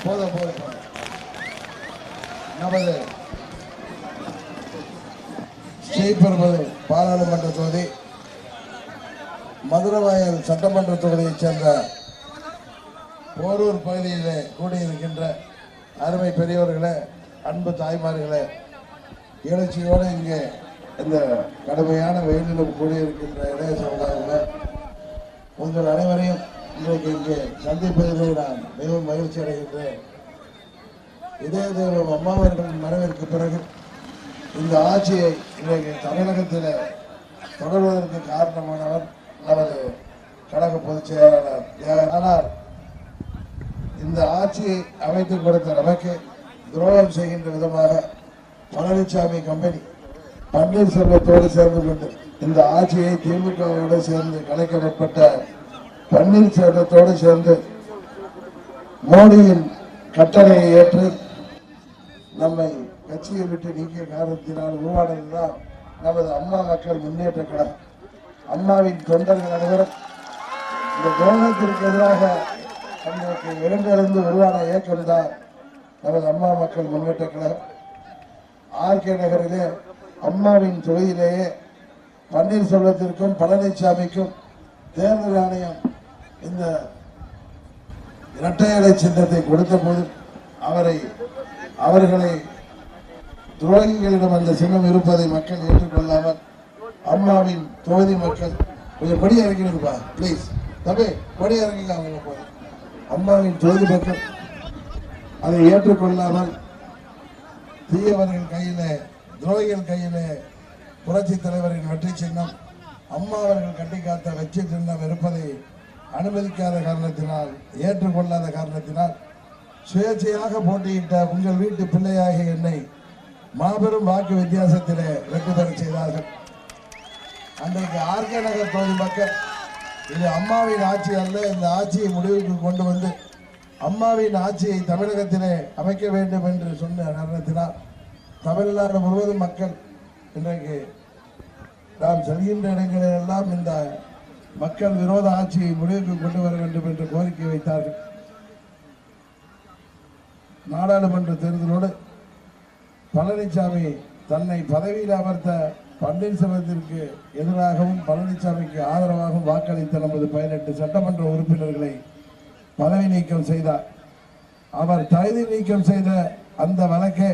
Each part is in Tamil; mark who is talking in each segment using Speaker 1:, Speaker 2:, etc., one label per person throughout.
Speaker 1: போதும். நமது ஸ்ரீபெரும்புதூர் பாராளுமன்ற தொகுதி, மதுரவாயல் சட்டமன்ற தொகுதியைச் சேர்ந்த போரூர் பகுதியிலே கூடியிருக்கின்ற அருமை பெரியவர்களே, அன்பு தாய்மார்களே, எழுச்சியோடு இங்கே இந்த கடுமையான வெயிலிலும் கூடியிருக்கின்ற இளைய சமுதாயங்களே, உங்கள் அனைவரையும் இன்றைக்கு இங்கே சந்திப்பதிலே நான் மிகவும் மகிழ்ச்சி அடைகின்றேன். இதய தெய்வம் அம்மாவர்களின் மறைவிற்கு பிறகு இந்த ஆட்சியை இன்றைக்கு தமிழகத்தில் தொடர்வதற்கு காரணமானவர் நமது கழக பொதுச் செயலாளர். ஆனால் இந்த ஆட்சியை அமைத்துக் கொடுத்த நமக்கு துரோகம் செய்கின்ற விதமாக பழனிசாமி கம்பெனி பன்னீர்செல்வத்தோடு சேர்ந்து கொண்டு இந்த ஆட்சியை திமுகவோடு சேர்ந்து கலைக்கப்பட்ட பன்னீர்செல்வத்தோடு சேர்ந்து மோடியின் கட்டளையை ஏற்று நம்மை கட்சியை விட்டு நீக்கிய காரணத்தினால் உருவானதுதான் நமது அம்மா மக்கள் முன்னேற்ற கழகம். அம்மாவின் தொண்டர்கள் அனைவரும் இந்த துரோகத்திற்கு எதிராக அன்றைக்கு எழுந்தெழுந்து உருவான இயக்கம் தான் நமது அம்மா மக்கள் முன்னேற்ற கழகம். ஆர்கே நகரிலே அம்மாவின் தொகுதியிலேயே பன்னீர்செல்வத்திற்கும் பழனிசாமிக்கும் தேர்தல் ஆணையம் இந்த இரட்டை இலை சின்னத்தை கொடுத்த போது அவர்களை துரோகிகளிடம் அந்த சின்னம் இருப்பதை மக்கள் ஏற்றுக்கொள்ளாமல் அம்மாவின் தொகுதி மக்கள் கொஞ்சம் கொடி இறங்கிடுப்பா பிளீஸ் தம்பி, கொடி இறங்கிங்க. அவங்க போய் அம்மாவின் தொகுதி மக்கள் அதை ஏற்றுக்கொள்ளாமல் தீயவர்கள் கையிலே, துரோகிகள் கையிலே புரட்சி தலைவரின் வெற்றி சின்னம், அம்மா அவர்கள் கட்டி காத்த வெற்றி சின்னம் இருப்பதை அனுமதிக்காத காரணத்தினால், ஏற்றுக்கொள்ளாத காரணத்தினால் சுயேட்சையாக போட்டியிட்ட உங்கள் வீட்டு பிள்ளையாகிய என்னை மாபெரும் வாக்கு வித்தியாசத்திலே வெற்றி பெற செய்தார்கள். அன்றைக்கு ஆர்கே நகர் தொகுதி மக்கள் இது அம்மாவின் ஆட்சி அல்ல, இந்த ஆட்சியை முடிவுக்கு கொண்டு வந்து அம்மாவின் ஆட்சியை தமிழகத்திலே அமைக்க வேண்டும் என்று சொன்ன காரணத்தினால் தமிழ்நாடு முழுவதும் மக்கள் இன்றைக்கு நாம் செல்கின்ற இடங்களிலெல்லாம் இந்த மக்கள் விரோத ஆட்சியை முடிவுக்கு கொண்டு வர வேண்டும் என்று கோரிக்கை வைத்தார்கள். நாடாளுமன்ற தேர்தலோடு பழனிசாமி தன்னை பதவியில் அமர்த்த பன்னீர்செல்வத்திற்கு எதிராகவும் பழனிசாமிக்கு ஆதரவாகவும் வாக்களித்த நமது 18 சட்டமன்ற உறுப்பினர்களை பதவி நீக்கம் செய்தார். அவர் தகுதி நீக்கம் செய்த அந்த வழக்கை,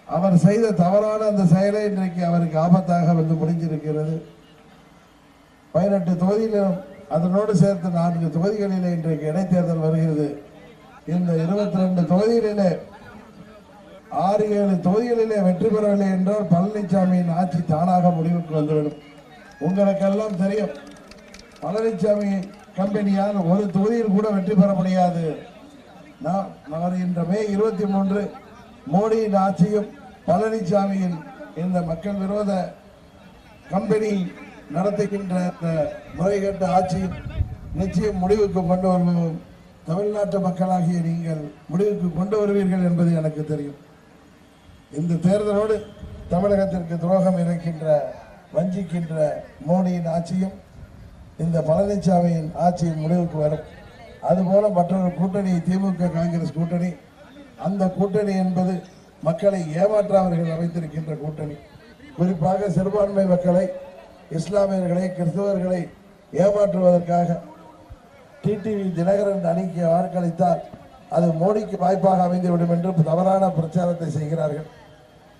Speaker 1: அவர் செய்த தவறான அந்த செயலை இன்றைக்கு அவருக்கு ஆபத்தாக வந்து முடிஞ்சிருக்கிறது. 18 தொகுதியிலும் அதனோடு சேர்த்து 4 தொகுதிகளிலே இன்றைக்கு இடைத்தேர்தல் வருகிறது. இந்த 22 தொகுதிகளிலே 6-7 தொகுதிகளிலே வெற்றி பெறவில்லை என்றால் பழனிசாமியின் ஆட்சி தானாக முடிவுக்கு வந்துவிடும். உங்களுக்கெல்லாம் தெரியும், பழனிசாமி கம்பெனியால் ஒரு தொகுதியில் கூட வெற்றி பெற முடியாது. வருகின்ற மே 23 மோடியின் ஆட்சியும் பழனிசாமியின் இந்த மக்கள் விரோத கம்பெனி நடத்துகின்ற முறைகேட்ட ஆட்சியும் நிச்சயம் முடிவுக்கு கொண்டு வருவோம். தமிழ்நாட்டு மக்களாகிய நீங்கள் முடிவுக்கு கொண்டு வருவீர்கள் என்பது எனக்கு தெரியும். இந்த தேர்தலோடு தமிழகத்திற்கு துரோகம் இணைக்கின்ற, வஞ்சிக்கின்ற மோடியின் ஆட்சியும் இந்த பழனிசாமியின் ஆட்சியின் முடிவுக்கு வரும். அதுபோல மற்றொரு கூட்டணி, திமுக காங்கிரஸ் கூட்டணி, அந்த கூட்டணி என்பது மக்களை ஏமாற்றாதவர்கள் அமைத்திருக்கின்ற கூட்டணி. குறிப்பாக சிறுபான்மை மக்களை, இஸ்லாமியர்களை, கிறிஸ்தவர்களை ஏமாற்றுவதற்காக டிடிவி தினகரன் அணிக்கு வாக்களித்தால் அது மோடிக்கு வாய்ப்பாக அமைந்துவிடும் என்று தவறான பிரச்சாரத்தை செய்கிறார்கள்.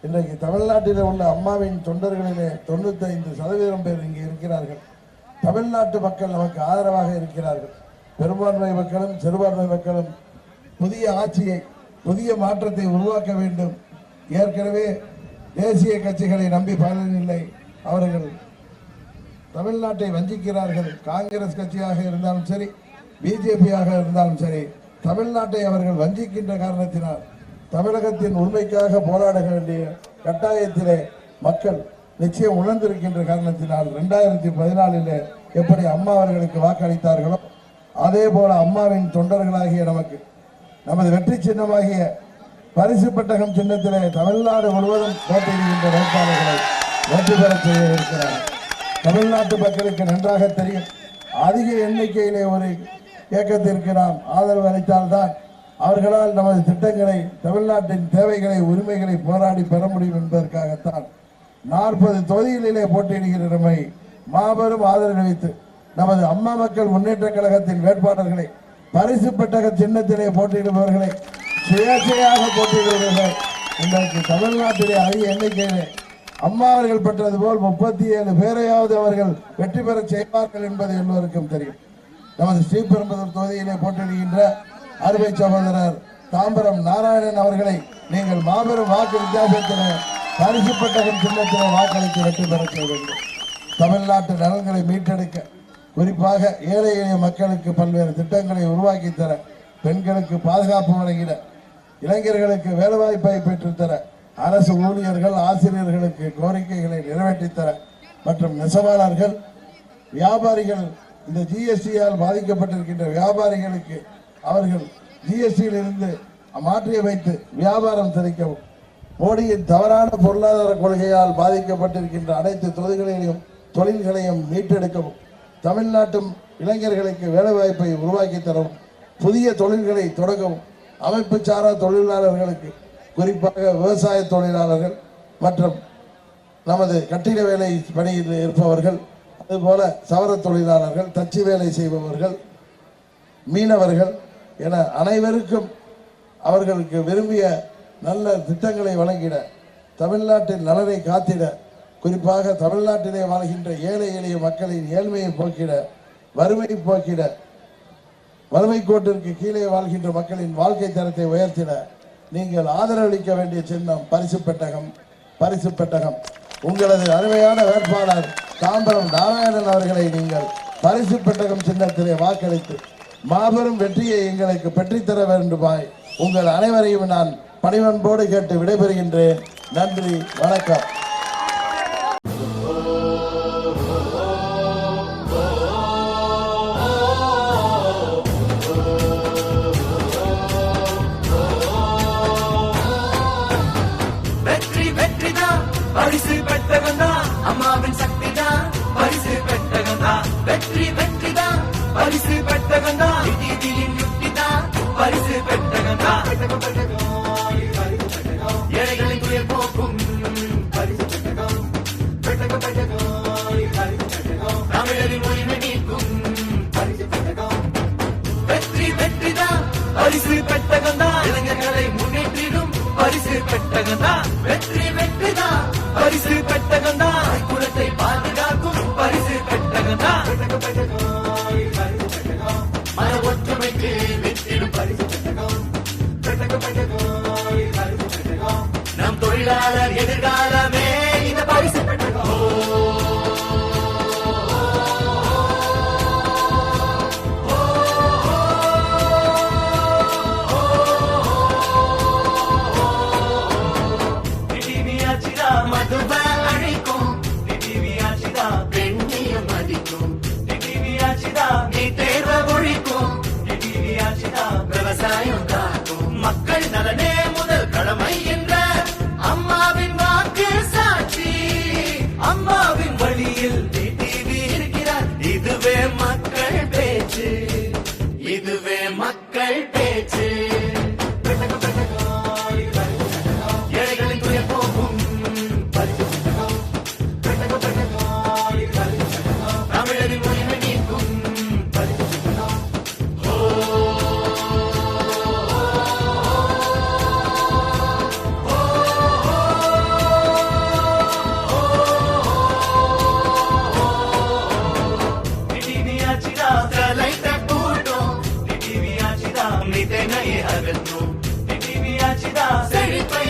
Speaker 1: இன்றைக்கு தமிழ்நாட்டில் உள்ள அம்மாவின் தொண்டர்களிலே 95% பேர் இங்கே இருக்கிறார்கள். தமிழ்நாட்டு மக்கள் நமக்கு ஆதரவாக இருக்கிறார்கள். பெரும்பான்மை மக்களும் சிறுபான்மை மக்களும் புதிய ஆட்சியை, புதிய மாற்றத்தை உருவாக்க வேண்டும். ஏற்கனவே தேசிய கட்சிகளை நம்பி பலனில்லை. அவர்கள் தமிழ்நாட்டை வஞ்சிக்கிறார்கள். காங்கிரஸ் கட்சியாக இருந்தாலும் சரி, பிஜேபியாக இருந்தாலும் சரி, தமிழ்நாட்டை அவர்கள் வஞ்சிக்கின்ற காரணத்தினால் தமிழகத்தின் உண்மைக்காக போராட வேண்டிய கட்டாயத்திலே மக்கள் நிச்சயம் உணர்ந்திருக்கின்ற காரணத்தினால் 2014 எப்படி அம்மா அவர்களுக்கு வாக்களித்தார்களோ அதே போல அம்மாவின் தொண்டர்களாகிய நமக்கு நமது வெற்றி சின்னமாகிய பரிசு பெட்டகம் சின்னத்திலே தமிழ்நாடு முழுவதும் போட்டியிடுகின்ற வேட்பாளர்களை வெற்றி பெற செய்ய இருக்கிறார். தமிழ்நாட்டு மக்களுக்கு நன்றாக தெரியும், அதிக எண்ணிக்கையிலே ஒரு இயக்கத்திற்கு நாம் ஆதரவு அளித்தால்தான் அவர்களால் நமது திட்டங்களை, தமிழ்நாட்டின் தேவைகளை, உரிமைகளை போராடி பெற முடியும் என்பதற்காகத்தான் 40 தொகுதிகளிலே போட்டியிடுகிற நம்மை மாபெரும் ஆதரவு வைத்து நமது அம்மா மக்கள் முன்னேற்ற கழகத்தின் வேட்பாளர்களை, பரிசு பெட்டக சின்னத்திலே போட்டியிடுபவர்களை, சுயேட்சையாக போட்டியிடுபவர்கள் இன்றைக்கு தமிழ்நாட்டிலே அதிக எண்ணிக்கையிலே அம்மா அவர்கள் பெற்றது போல் 37 பேரையாவது அவர்கள் வெற்றி பெற செய்வார்கள் என்பது எல்லோருக்கும் தெரியும். நமது ஸ்ரீபெரும்புதூர் தொகுதியிலே போட்டியிடுகின்ற அருமை சகோதரர் தாம்பரம் நாராயணன் அவர்களை நீங்கள் மாபெரும் வாக்கு வித்தியாசத்திலே பரிசு பெட்டகம் சின்னத்திலே வாக்களித்து வெற்றி பெற செய்ய வேண்டும். தமிழ்நாட்டு நலன்களை மீட்டெடுக்க, குறிப்பாக ஏழை எளிய மக்களுக்கு பல்வேறு திட்டங்களை உருவாக்கி தர, பெண்களுக்கு பாதுகாப்பு வழங்கிட, இளைஞர்களுக்கு வேலைவாய்ப்பை பெற்றுத்தர, அரசு ஊழியர்கள், ஆசிரியர்களுக்கு கோரிக்கைகளை நிறைவேற்றித்தர மற்றும் நெசவாளர்கள், வியாபாரிகள், இந்த ஜிஎஸ்டியால் பாதிக்கப்பட்டிருக்கின்ற வியாபாரிகளுக்கு அவர்கள் ஜிஎஸ்டியில் இருந்து மாற்றி வைத்து வியாபாரம் செழிக்கவும், மோடியின் தவறான பொருளாதார கொள்கையால் பாதிக்கப்பட்டிருக்கின்ற அனைத்து தொழில்களையும் மீட்டெடுக்கவும், தமிழ்நாட்டும் இளைஞர்களுக்கு வேலைவாய்ப்பை உருவாக்கி தரவும், புதிய தொழில்களை தொடங்கவும், அமைப்பு சாரா தொழிலாளர்களுக்கு, குறிப்பாக விவசாய தொழிலாளர்கள் மற்றும் நமது கட்டிட வேலை பணியில் இருப்பவர்கள், அதுபோல சவர தொழிலாளர்கள், தச்சு வேலை செய்பவர்கள், மீனவர்கள் என அனைவருக்கும் அவர்களுக்கு விரும்பிய நல்ல திட்டங்களை வழங்கிட, தமிழ்நாட்டின் நலனை காத்திட, குறிப்பாக தமிழ்நாட்டிலே வாழ்கின்ற ஏழை எளிய மக்களின் ஏழ்மையை போக்கிட, வறுமை போக்கிட, வறுமை கோட்டிற்கு கீழே வாழ்கின்ற மக்களின் வாழ்க்கை தரத்தை உயர்த்திட நீங்கள் ஆதரவளிக்க வேண்டிய சின்னம் பரிசு பெட்டகம். பரிசு பெட்டகம் உங்களது அருமையான வேட்பாளர் தாம்பரம் நாராயணன் அவர்களை நீங்கள் பரிசு பெட்டகம் சின்னத்திலே வாக்களித்து மாபெரும் வெற்றியை எங்களுக்கு பெற்றுத்தர வேண்டுமாய் உங்கள் அனைவரையும் நான் பணிவன்போடு கேட்டு விடைபெறுகின்றேன். நன்றி, வணக்கம்.
Speaker 2: பரிசு பெட்டகம்தான் அம்மாவின் சக்திதான். பரிசு பெட்டகம்தான் வெற்றி வெற்றிதான். பரிசு பெட்டகம்தான் நீதியின் யுக்திதான். பரிசு பெட்டகம்தான் ஏழைகளின் துயர் போக்கும் பரிசு பெட்டகம். பெட்டகம் பெட்டகம் தமிழரின் உரிமை நீக்கும் பரிசு பெட்டகம். வெற்றி வெற்றிதான். பரிசு பெட்டகம்தான் இளைஞர்களை முன்னேற்றிடும் பரிசு பெட்டகம்தான். வெற்றி வெற்றிதான். பரிசு பெட்டகம்தான் குலத்தை பாதுகாக்கும் பரிசு பெட்டகம்தான். மன ஒற்றுமைக்கு வெற்றிடும் பரிசு பெட்டகம். நம் தொழிலாளர் எதிர்காலமே இந்த பரிசு பெட்டகம். மதுவ அழைக்கும் டிவியாச்சிதா பெண்ணியம் மதிக்கும் டிவியாச்சிதா நீ தேர்வ ஒழிக்கும் டிவியாச்சிதா விவசாயம் காக்கும் மக்கள் நலனே முதல் கடமை என்ற அம்மாவின் வாக்கு சாட்சி. அம்மாவின் வழியில் டிவி இருக்கிறார். இதுவே மக்கள் பேச்சு. இதுவே மக்கள் பேச்சு. ஏழைகளின் துயர் போகும் தமிழரின் உரிமை நீக்கும் பரிசு பெட்டகம். டிவியாச்சிதா தலைத்த கூட்டம் டிவியாச்சிதா நிதனையை அகற்றும் டிவியாச்சிதா செழிப்பை